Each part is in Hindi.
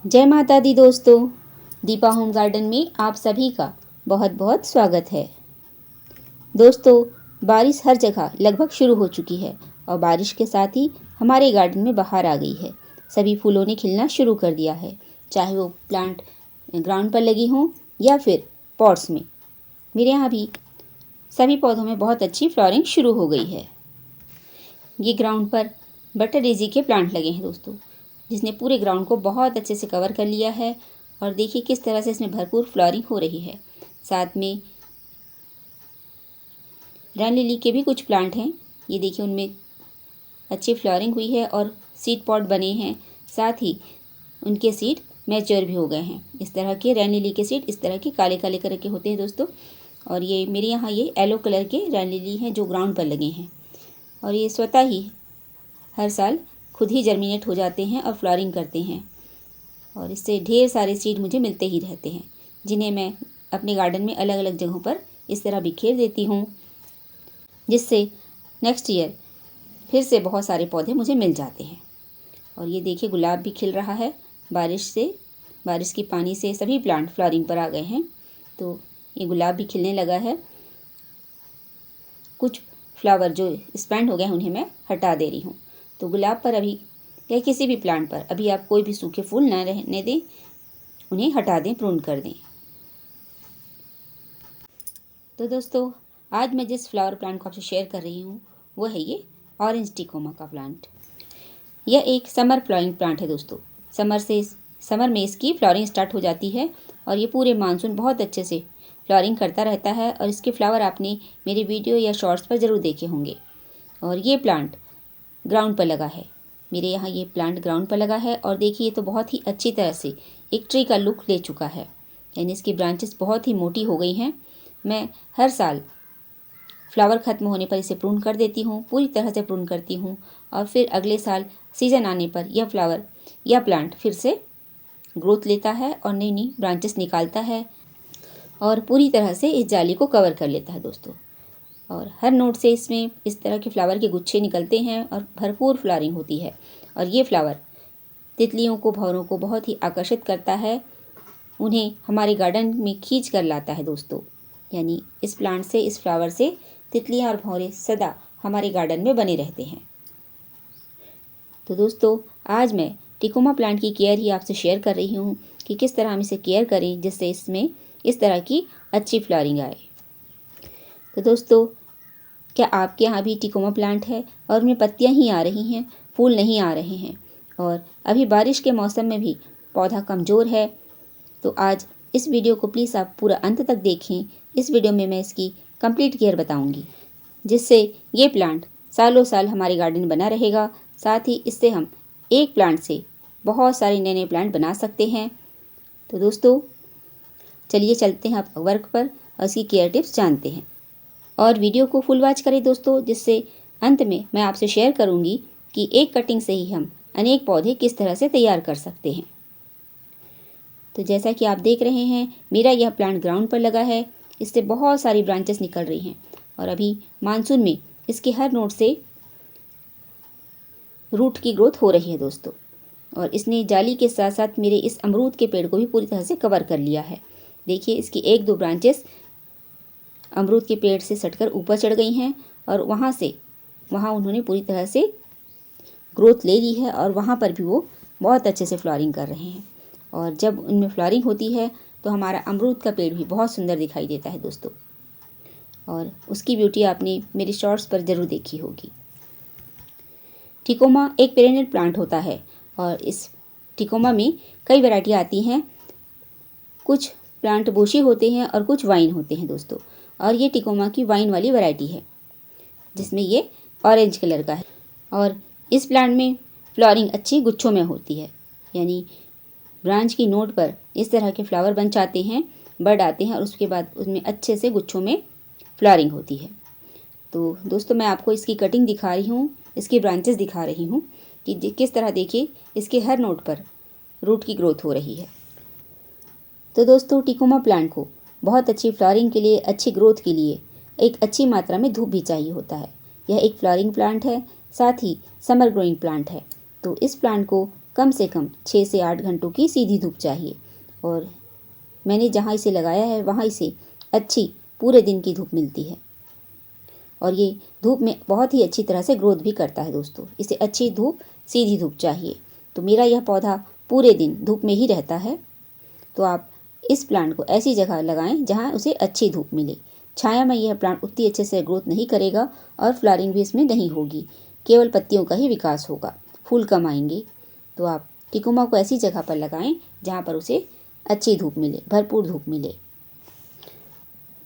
जय माता दी दोस्तों, दीपा होम गार्डन में आप सभी का बहुत बहुत स्वागत है। दोस्तों, बारिश हर जगह लगभग शुरू हो चुकी है और बारिश के साथ ही हमारे गार्डन में बहार आ गई है। सभी फूलों ने खिलना शुरू कर दिया है, चाहे वो प्लांट ग्राउंड पर लगी हों या फिर पॉट्स में। मेरे यहाँ भी सभी पौधों में बहुत अच्छी फ्लावरिंग शुरू हो गई है। ये ग्राउंड पर बटर डेज़ी के प्लांट लगे हैं दोस्तों, जिसने पूरे ग्राउंड को बहुत अच्छे से कवर कर लिया है। और देखिए किस तरह से इसमें भरपूर फ्लावरिंग हो रही है। साथ में रन लिली के भी कुछ प्लांट हैं, ये देखिए उनमें अच्छी फ्लावरिंग हुई है और सीड पॉट बने हैं। साथ ही उनके सीड मैच्योर भी हो गए हैं। इस तरह के रन लिली के सीड इस तरह के काले काले कलर के होते हैं दोस्तों। और ये मेरे यहाँ ये येलो कलर के रन लिली हैं जो ग्राउंड पर लगे हैं, और ये स्वतः ही हर साल खुद ही जर्मिनेट हो जाते हैं और फ्लावरिंग करते हैं। और इससे ढेर सारे सीड मुझे मिलते ही रहते हैं, जिन्हें मैं अपने गार्डन में अलग अलग जगहों पर इस तरह बिखेर देती हूँ, जिससे नेक्स्ट ईयर फिर से बहुत सारे पौधे मुझे मिल जाते हैं। और ये देखिए गुलाब भी खिल रहा है। बारिश की पानी से सभी प्लांट फ्लावरिंग पर आ गए हैं, तो ये गुलाब भी खिलने लगा है। कुछ फ्लावर जो स्पेंड हो गए हैं उन्हें मैं हटा दे रही हूँ। तो गुलाब पर अभी या किसी भी प्लांट पर अभी आप कोई भी सूखे फूल न रहने दें, उन्हें हटा दें, प्रून कर दें। तो दोस्तों, आज मैं जिस फ्लावर प्लांट को आपसे शेयर कर रही हूँ वो है ये ऑरेंज टिकोमा का प्लांट। यह एक समर फ्लावरिंग प्लांट है दोस्तों। समर में इसकी फ्लावरिंग स्टार्ट हो जाती है और ये पूरे मानसून बहुत अच्छे से फ्लावरिंग करता रहता है। और इसके फ्लावर आपने मेरे वीडियो या शॉर्ट्स पर ज़रूर देखे होंगे। और ये प्लांट ग्राउंड पर लगा है। मेरे यहाँ ये प्लांट ग्राउंड पर लगा है और देखिए ये तो बहुत ही अच्छी तरह से एक ट्री का लुक ले चुका है, यानी इसकी ब्रांचेस बहुत ही मोटी हो गई हैं। मैं हर साल फ्लावर ख़त्म होने पर इसे प्रून कर देती हूँ, पूरी तरह से प्रून करती हूँ, और फिर अगले साल सीज़न आने पर यह प्लांट फिर से ग्रोथ लेता है और नई नई ब्रांचेस निकालता है और पूरी तरह से इस जाली को कवर कर लेता है दोस्तों। और हर नोट से इसमें इस तरह के फ्लावर के गुच्छे निकलते हैं और भरपूर फ्लावरिंग होती है। और ये फ्लावर तितलियों को, भंवरों को बहुत ही आकर्षित करता है, उन्हें हमारे गार्डन में खींच कर लाता है दोस्तों। यानी इस प्लांट से, इस फ्लावर से तितलियाँ और भंवरे सदा हमारे गार्डन में बने रहते हैं। तो दोस्तों, आज मैं टिकोमा प्लांट की केयर ही आपसे शेयर कर रही हूँ कि किस तरह हम इसे केयर करें जिससे इसमें इस तरह की अच्छी फ्लावरिंग आए। तो दोस्तों, क्या आपके यहाँ भी टिकोमा प्लांट है और उनमें पत्तियाँ ही आ रही हैं, फूल नहीं आ रहे हैं, और अभी बारिश के मौसम में भी पौधा कमज़ोर है? तो आज इस वीडियो को प्लीज़ आप पूरा अंत तक देखें। इस वीडियो में मैं इसकी कंप्लीट केयर बताऊंगी, जिससे ये प्लांट सालों साल हमारे गार्डन में बना रहेगा। साथ ही इससे हम एक प्लांट से बहुत सारे नए नए प्लांट बना सकते हैं। तो दोस्तों, चलिए चलते हैं आप वर्क पर और इसकी केयर टिप्स जानते हैं। और वीडियो को फुल वॉच करें दोस्तों, जिससे अंत में मैं आपसे शेयर करूंगी कि एक कटिंग से ही हम अनेक पौधे किस तरह से तैयार कर सकते हैं। तो जैसा कि आप देख रहे हैं, मेरा यह प्लांट ग्राउंड पर लगा है। इससे बहुत सारी ब्रांचेस निकल रही हैं और अभी मानसून में इसके हर नोड से रूट की ग्रोथ हो रही है दोस्तों। और इसने जाली के साथ साथ मेरे इस अमरूद के पेड़ को भी पूरी तरह से कवर कर लिया है। देखिए इसकी एक दो ब्रांचेस अमरूद के पेड़ से सटकर ऊपर चढ़ गई हैं और वहाँ उन्होंने पूरी तरह से ग्रोथ ले ली है और वहाँ पर भी वो बहुत अच्छे से फ्लावरिंग कर रहे हैं। और जब उनमें फ्लावरिंग होती है तो हमारा अमरूद का पेड़ भी बहुत सुंदर दिखाई देता है दोस्तों। और उसकी ब्यूटी आपने मेरे शॉर्ट्स पर ज़रूर देखी होगी। टिकोमा एक पेरेनियल प्लांट होता है और इस टिकोमा में कई वैरायटी आती हैं। कुछ प्लांट बुशी होते हैं और कुछ वाइन होते हैं दोस्तों। और ये टिकोमा की वाइन वाली वैरायटी है, जिसमें ये ऑरेंज कलर का है। और इस प्लांट में फ्लावरिंग अच्छी गुच्छों में होती है, यानी ब्रांच की नोड पर इस तरह के फ्लावर बन जाते हैं, बड आते हैं और उसके बाद उसमें अच्छे से गुच्छों में फ्लावरिंग होती है। तो दोस्तों, मैं आपको इसकी कटिंग दिखा रही हूँ, इसकी ब्रांचेस दिखा रही हूँ कि किस तरह देखिए इसके हर नोड पर रूट की ग्रोथ हो रही है। तो दोस्तों, टिकोमा प्लांट को बहुत अच्छी फ्लावरिंग के लिए, अच्छी ग्रोथ के लिए एक अच्छी मात्रा में धूप भी चाहिए होता है। यह एक फ्लावरिंग प्लांट है, साथ ही समर ग्रोइंग प्लांट है। तो इस प्लांट को कम से कम 6 से 8 घंटों की सीधी धूप चाहिए। और मैंने जहाँ इसे लगाया है वहाँ इसे अच्छी पूरे दिन की धूप मिलती है और ये धूप में बहुत ही अच्छी तरह से ग्रोथ भी करता है दोस्तों। इसे अच्छी धूप, सीधी धूप चाहिए। तो मेरा यह पौधा पूरे दिन धूप में ही रहता है। तो आप इस प्लांट को ऐसी जगह लगाएं जहां उसे अच्छी धूप मिले। छाया में यह प्लांट उतनी अच्छे से ग्रोथ नहीं करेगा और फ्लावरिंग भी इसमें नहीं होगी, केवल पत्तियों का ही विकास होगा, फूल कम आएंगे। तो आप टिकोमा को ऐसी जगह पर लगाएं जहाँ पर उसे अच्छी धूप मिले, भरपूर धूप मिले।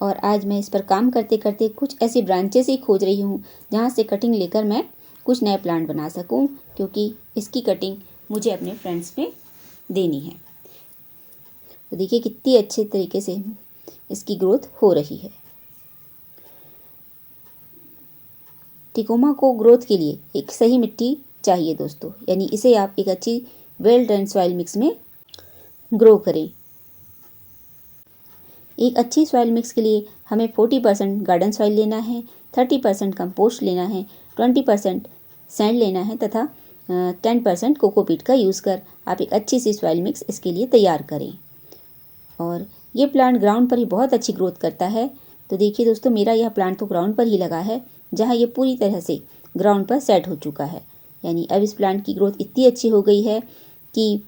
और आज मैं इस पर काम करते करते कुछ ऐसी ब्रांचेस ही खोज रही हूँ जहाँ से कटिंग लेकर मैं कुछ नए प्लांट बना सकूँ, क्योंकि इसकी कटिंग मुझे अपने फ्रेंड्स में देनी है। तो देखिए कितनी अच्छे तरीके से इसकी ग्रोथ हो रही है। टिकोमा को ग्रोथ के लिए एक सही मिट्टी चाहिए दोस्तों, यानी इसे आप एक अच्छी वेल ड्रेन्ड सॉइल मिक्स में ग्रो करें। एक अच्छी सॉइल मिक्स के लिए हमें 40% गार्डन सॉइल लेना है, 30% कंपोस्ट लेना है, 20% सैंड लेना है तथा 10% कोकोपीट का यूज़ कर आप एक अच्छी सी सॉइल मिक्स इसके लिए तैयार करें। और ये प्लांट ग्राउंड पर ही बहुत अच्छी ग्रोथ करता है। तो देखिए दोस्तों, मेरा यह प्लांट तो ग्राउंड पर ही लगा है, जहाँ ये पूरी तरह से ग्राउंड पर सेट हो चुका है। यानी अब इस प्लांट की ग्रोथ इतनी अच्छी हो गई है कि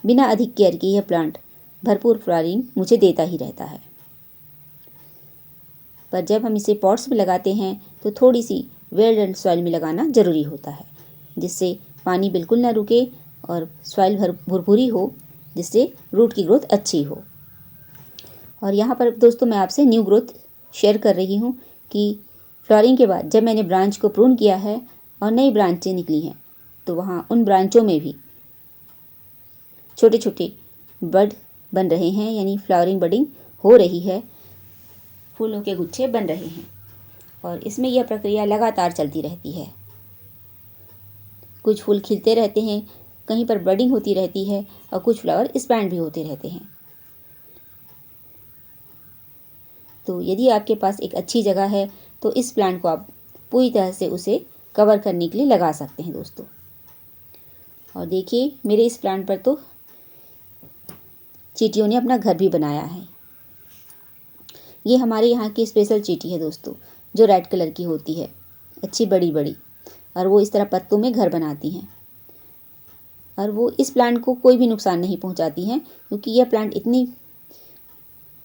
बिना अधिक केयर के यह प्लांट भरपूर फ्लावरिंग मुझे देता ही रहता है। पर जब हम इसे पॉट्स में लगाते हैं तो थोड़ी सी वेल ड्रेन्ड सॉइल में लगाना ज़रूरी होता है, जिससे पानी बिल्कुल ना रुके और सॉइल भरपूरी हो, जिससे रूट की ग्रोथ अच्छी हो। और यहाँ पर दोस्तों मैं आपसे न्यू ग्रोथ शेयर कर रही हूँ कि फ्लावरिंग के बाद जब मैंने ब्रांच को प्रून किया है और नई ब्रांचें निकली हैं, तो वहाँ उन ब्रांचों में भी छोटे छोटे बड बन रहे हैं, यानी फ्लावरिंग बडिंग हो रही है, फूलों के गुच्छे बन रहे हैं। और इसमें यह प्रक्रिया लगातार चलती रहती है। कुछ फूल खिलते रहते हैं, कहीं पर बडिंग होती रहती है और कुछ फ्लावर एक्सपैंड भी होते रहते हैं। तो यदि आपके पास एक अच्छी जगह है तो इस प्लांट को आप पूरी तरह से उसे कवर करने के लिए लगा सकते हैं दोस्तों। और देखिए मेरे इस प्लांट पर तो चींटियों ने अपना घर भी बनाया है। ये हमारे यहाँ की स्पेशल चींटी है दोस्तों, जो रेड कलर की होती है, अच्छी बड़ी बड़ी, और वो इस तरह पत्तों में घर बनाती हैं। और वो इस प्लांट को कोई भी नुकसान नहीं पहुँचाती हैं, क्योंकि यह प्लांट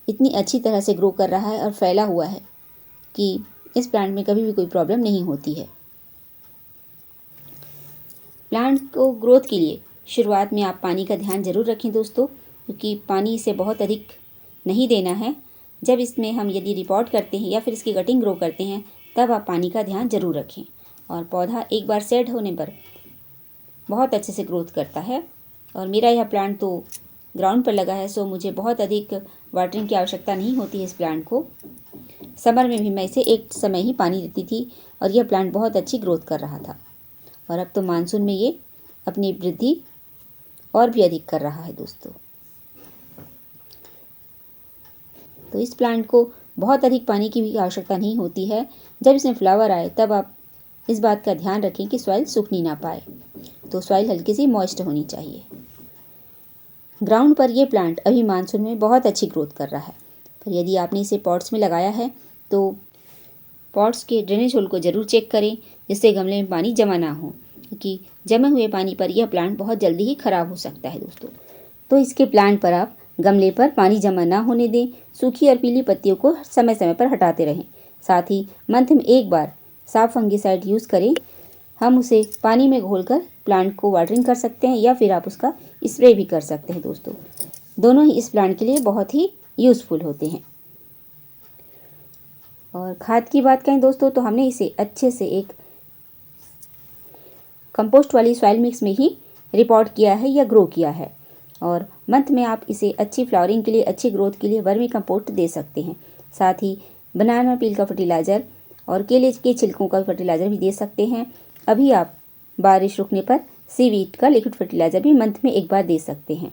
इतनी अच्छी तरह से ग्रो कर रहा है और फैला हुआ है कि इस प्लांट में कभी भी कोई प्रॉब्लम नहीं होती है। प्लांट को ग्रोथ के लिए शुरुआत में आप पानी का ध्यान ज़रूर रखें दोस्तों, क्योंकि पानी इसे बहुत अधिक नहीं देना है। जब इसमें हम यदि रिपोर्ट करते हैं या फिर इसकी कटिंग ग्रो करते हैं, तब आप पानी का ध्यान ज़रूर रखें। और पौधा एक बार सेट होने पर बहुत अच्छे से ग्रोथ करता है। और मेरा यह प्लांट तो ग्राउंड पर लगा है, सो मुझे बहुत अधिक वाटरिंग की आवश्यकता नहीं होती है इस प्लांट को। समर में भी मैं इसे एक समय ही पानी देती थी और यह प्लांट बहुत अच्छी ग्रोथ कर रहा था। और अब तो मानसून में ये अपनी वृद्धि और भी अधिक कर रहा है दोस्तों। तो इस प्लांट को बहुत अधिक पानी की भी आवश्यकता नहीं होती है। जब इसमें फ्लावर आए तब आप इस बात का ध्यान रखें कि सॉइल सूखनी ना पाए, तो सॉइल हल्की सी मॉइस्ट होनी चाहिए। ग्राउंड पर यह प्लांट अभी मानसून में बहुत अच्छी ग्रोथ कर रहा है। पर यदि आपने इसे पॉट्स में लगाया है तो पॉट्स के ड्रेनेज होल को ज़रूर चेक करें, जिससे गमले में पानी जमा ना हो, क्योंकि जमे हुए पानी पर यह प्लांट बहुत जल्दी ही ख़राब हो सकता है दोस्तों। तो इसके प्लांट पर आप गमले पर पानी जमा ना होने दें। सूखी और पीली पत्तियों को समय समय पर हटाते रहें। साथ ही मंथ में एक बार साफ फंगीसाइड यूज़ करें। हम उसे पानी में घोलकर प्लांट को वाटरिंग कर सकते हैं या फिर आप उसका स्प्रे भी कर सकते हैं दोस्तों। दोनों ही इस प्लांट के लिए बहुत ही यूज़फुल होते हैं। और खाद की बात करें दोस्तों, तो हमने इसे अच्छे से एक कंपोस्ट वाली सॉइल मिक्स में ही रिपोर्ट किया है या ग्रो किया है। और मंथ में आप इसे अच्छी फ्लावरिंग के लिए, अच्छी ग्रोथ के लिए वर्मी कंपोस्ट दे सकते हैं। साथ ही बनाना पील का फर्टिलाइज़र और केले के छिलकों का फर्टिलाइज़र भी दे सकते हैं। अभी आप बारिश रुकने पर सीवीड का लिक्विड फर्टिलाइज़र भी मंथ में एक बार दे सकते हैं।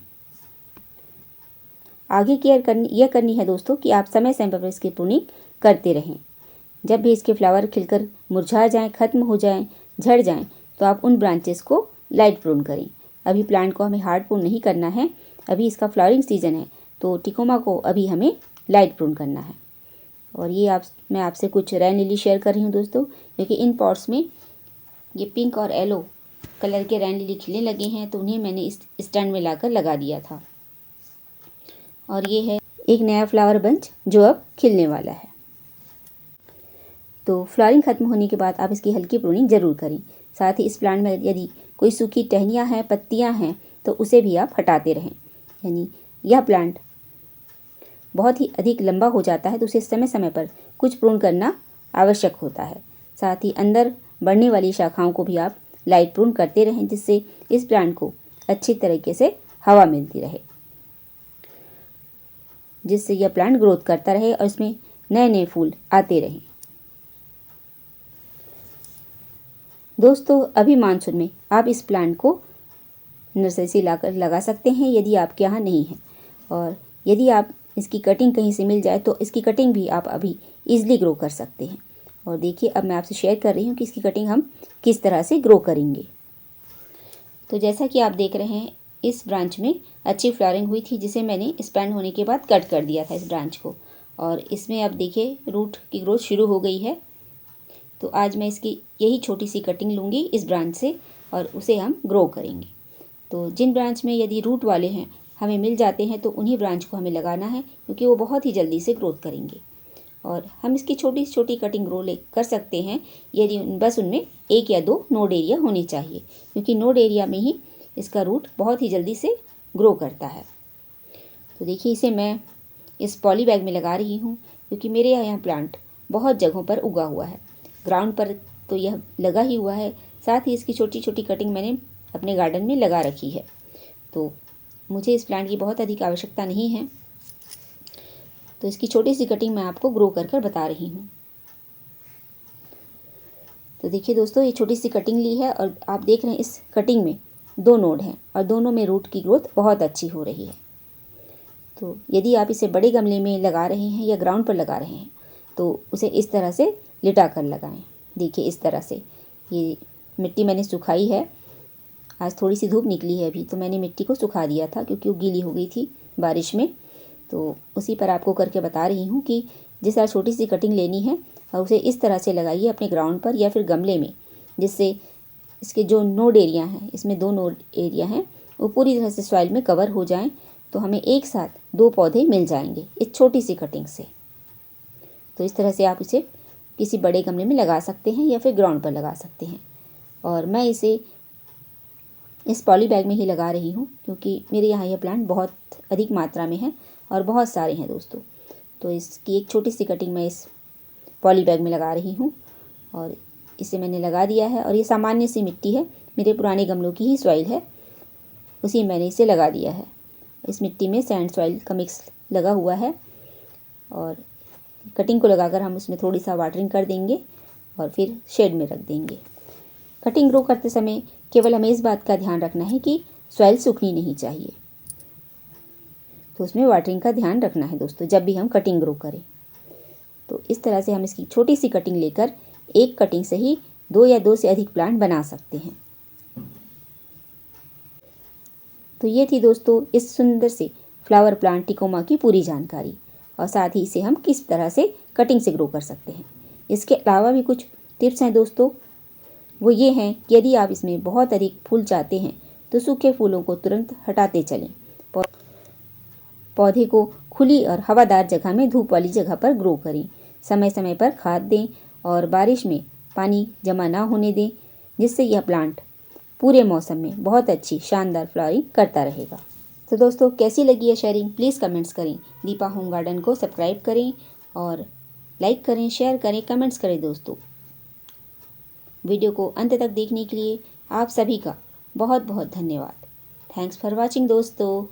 आगे केयर करनी है दोस्तों कि आप समय समय पर इसकी प्रूनिंग करते रहें। जब भी इसके फ्लावर खिलकर मुरझा जाएं, ख़त्म हो जाएं, झड़ जाएं, तो आप उन ब्रांचेस को लाइट प्रून करें, अभी प्लांट को हमें हार्ड प्रून नहीं करना है, अभी इसका फ्लावरिंग सीजन है, तो टिकोमा को अभी हमें लाइट प्रून करना है। और ये मैं आपसे कुछ रेन लिली शेयर कर रही हूँ दोस्तों, क्योंकि इन पॉट्स में ये पिंक और येलो कलर के रेन लिली खिलने लगे हैं, तो उन्हें मैंने इस स्टैंड में लाकर लगा दिया था। और ये है एक नया फ्लावर बंच जो अब खिलने वाला है। तो फ्लावरिंग खत्म होने के बाद आप इसकी हल्की प्रूनिंग ज़रूर करें। साथ ही इस प्लांट में यदि कोई सूखी टहनियाँ हैं, पत्तियाँ हैं, तो उसे भी आप हटाते रहें। यानी यह प्लांट बहुत ही अधिक लंबा हो जाता है, तो उसे समय समय पर कुछ प्रून करना आवश्यक होता है। साथ ही अंदर बढ़ने वाली शाखाओं को भी आप लाइट प्रून करते रहें, जिससे इस प्लांट को अच्छी तरीके से हवा मिलती रहे, जिससे यह प्लांट ग्रोथ करता रहे और इसमें नए नए फूल आते रहें। दोस्तों अभी मानसून में आप इस प्लांट को नर्सरी से लाकर लगा सकते हैं यदि आपके यहाँ नहीं है। और यदि आप इसकी कटिंग कहीं से मिल जाए तो इसकी कटिंग भी आप अभी ईजिली ग्रो कर सकते हैं। और देखिए अब मैं आपसे शेयर कर रही हूँ कि इसकी कटिंग हम किस तरह से ग्रो करेंगे। तो जैसा कि आप देख रहे हैं, इस ब्रांच में अच्छी फ्लावरिंग हुई थी, जिसे मैंने स्पैंड होने के बाद कट कर दिया था इस ब्रांच को। और इसमें अब देखिए रूट की ग्रोथ शुरू हो गई है। तो आज मैं इसकी यही छोटी सी कटिंग लूँगी इस ब्रांच से और उसे हम ग्रो करेंगे। तो जिन ब्रांच में यदि रूट वाले हैं हमें मिल जाते हैं, तो उन्हीं ब्रांच को हमें लगाना है, क्योंकि वो बहुत ही जल्दी से ग्रोथ करेंगे। और हम इसकी छोटी छोटी कटिंग ग्रो कर सकते हैं यदि बस उनमें एक या दो नोड एरिया होने चाहिए, क्योंकि नोड एरिया में ही इसका रूट बहुत ही जल्दी से ग्रो करता है। तो देखिए इसे मैं इस पॉली बैग में लगा रही हूँ, क्योंकि मेरे यहाँ प्लांट बहुत जगहों पर उगा हुआ है। ग्राउंड पर तो यह लगा ही हुआ है, साथ ही इसकी छोटी छोटी कटिंग मैंने अपने गार्डन में लगा रखी है। तो मुझे इस प्लांट की बहुत अधिक आवश्यकता नहीं है, तो इसकी छोटी सी कटिंग मैं आपको ग्रो कर कर बता रही हूँ। तो देखिए दोस्तों, ये छोटी सी कटिंग ली है और आप देख रहे हैं इस कटिंग में दो नोड हैं और दोनों में रूट की ग्रोथ बहुत अच्छी हो रही है। तो यदि आप इसे बड़े गमले में लगा रहे हैं या ग्राउंड पर लगा रहे हैं, तो उसे इस तरह से लिटा कर लगाएं। देखिए इस तरह से। ये मिट्टी मैंने सुखाई है, आज थोड़ी सी धूप निकली है अभी, तो मैंने मिट्टी को सुखा दिया था क्योंकि वो गीली हो गई थी बारिश में। तो उसी पर आपको करके बता रही हूँ कि जिस तरह छोटी सी कटिंग लेनी है और उसे इस तरह से लगाइए अपने ग्राउंड पर या फिर गमले में, जिससे इसके जो नोड एरिया हैं, इसमें दो नोड एरिया हैं, वो पूरी तरह से सॉइल में कवर हो जाएं, तो हमें एक साथ दो पौधे मिल जाएंगे इस छोटी सी कटिंग से। तो इस तरह से आप इसे किसी बड़े गमले में लगा सकते हैं या फिर ग्राउंड पर लगा सकते हैं। और मैं इसे इस पॉली बैग में ही लगा रही हूँ, क्योंकि मेरे यहाँ यह प्लांट बहुत अधिक मात्रा में है और बहुत सारे हैं दोस्तों। तो इसकी एक छोटी सी कटिंग मैं इस पॉली बैग में लगा रही हूँ और इसे मैंने लगा दिया है। और ये सामान्य सी मिट्टी है, मेरे पुराने गमलों की ही सॉइल है, उसी मैंने इसे लगा दिया है। इस मिट्टी में सैंड सॉइल का मिक्स लगा हुआ है और कटिंग को लगाकर हम उसमें थोड़ी सा वाटरिंग कर देंगे और फिर शेड में रख देंगे। कटिंग ग्रो करते समय केवल हमें इस बात का ध्यान रखना है कि सॉइल सूखनी नहीं चाहिए, तो उसमें वाटरिंग का ध्यान रखना है दोस्तों जब भी हम कटिंग ग्रो करें। तो इस तरह से हम इसकी छोटी सी कटिंग लेकर एक कटिंग से ही दो या दो से अधिक प्लांट बना सकते हैं। तो ये थी दोस्तों इस सुंदर से फ्लावर प्लांट टिकोमा की पूरी जानकारी, और साथ ही इसे हम किस तरह से कटिंग से ग्रो कर सकते हैं। इसके अलावा भी कुछ टिप्स हैं दोस्तों, वो ये हैं कि यदि आप इसमें बहुत अधिक फूल चाहते हैं तो सूखे फूलों को तुरंत हटाते चलें। पौधे को खुली और हवादार जगह में धूप वाली जगह पर ग्रो करें। समय समय पर खाद दें और बारिश में पानी जमा ना होने दें, जिससे यह प्लांट पूरे मौसम में बहुत अच्छी शानदार फ्लावरिंग करता रहेगा। तो दोस्तों कैसी लगी है शेयरिंग, प्लीज़ कमेंट्स करें। दीपा होम गार्डन को सब्सक्राइब करें और लाइक करें, शेयर करें, कमेंट्स करें दोस्तों। वीडियो को अंत तक देखने के लिए आप सभी का बहुत बहुत धन्यवाद। थैंक्स फॉर वॉचिंग दोस्तों।